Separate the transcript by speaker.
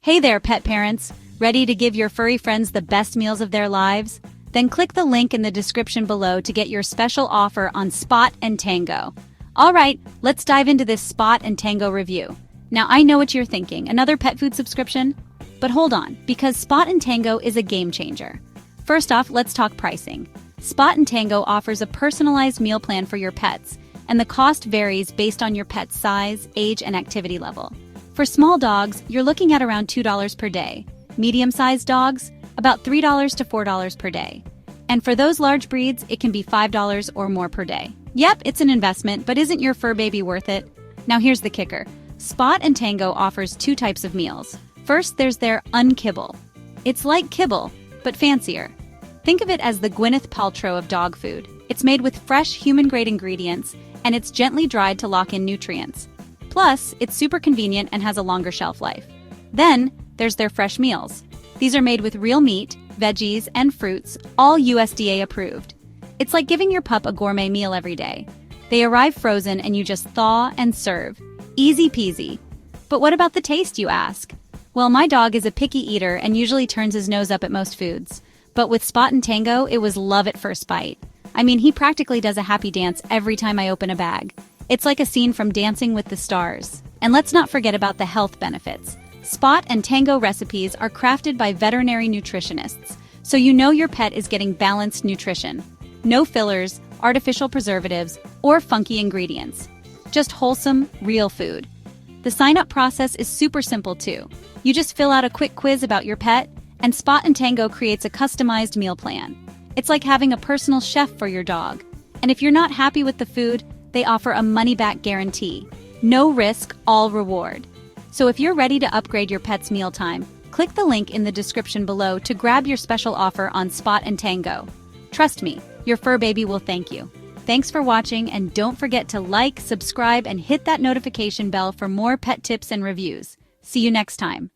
Speaker 1: Hey there, pet parents! Ready to give your furry friends the best meals of their lives? Then click the link in the description below to get your special offer on Spot and Tango. Alright, let's dive into this Spot and Tango review. Now I know what you're thinking, another pet food subscription? But hold on, because Spot and Tango is a game changer. First off, let's talk pricing. Spot and Tango offers a personalized meal plan for your pets, and the cost varies based on your pet's size, age, and activity level. For small dogs, you're looking at around $2 per day. Medium-sized dogs, about $3 to $4 per day. And for those large breeds, it can be $5 or more per day. Yep, it's an investment, but isn't your fur baby worth it? Now here's the kicker. Spot and Tango offers two types of meals. First, there's their UnKibble. It's like kibble, but fancier. Think of it as the Gwyneth Paltrow of dog food. It's made with fresh, human-grade ingredients, and it's gently dried to lock in nutrients. Plus, it's super convenient and has a longer shelf life. Then, there's their fresh meals. These are made with real meat, veggies, and fruits, all USDA approved. It's like giving your pup a gourmet meal every day. They arrive frozen and you just thaw and serve. Easy peasy. But what about the taste, you ask? Well, my dog is a picky eater and usually turns his nose up at most foods. But with Spot and Tango, it was love at first bite. I mean, he practically does a happy dance every time I open a bag. It's like a scene from Dancing with the Stars. And let's not forget about the health benefits. Spot and Tango recipes are crafted by veterinary nutritionists, so you know your pet is getting balanced nutrition. No fillers, artificial preservatives, or funky ingredients. Just wholesome, real food. The sign-up process is super simple too. You just fill out a quick quiz about your pet, and Spot and Tango creates a customized meal plan. It's like having a personal chef for your dog. And if you're not happy with the food, they offer a money-back guarantee. No risk, all reward. So if you're ready to upgrade your pet's mealtime, click the link in the description below to grab your special offer on Spot and Tango. Trust me, your fur baby will thank you. Thanks for watching, and don't forget to like, subscribe, and hit that notification bell for more pet tips and reviews. See you next time.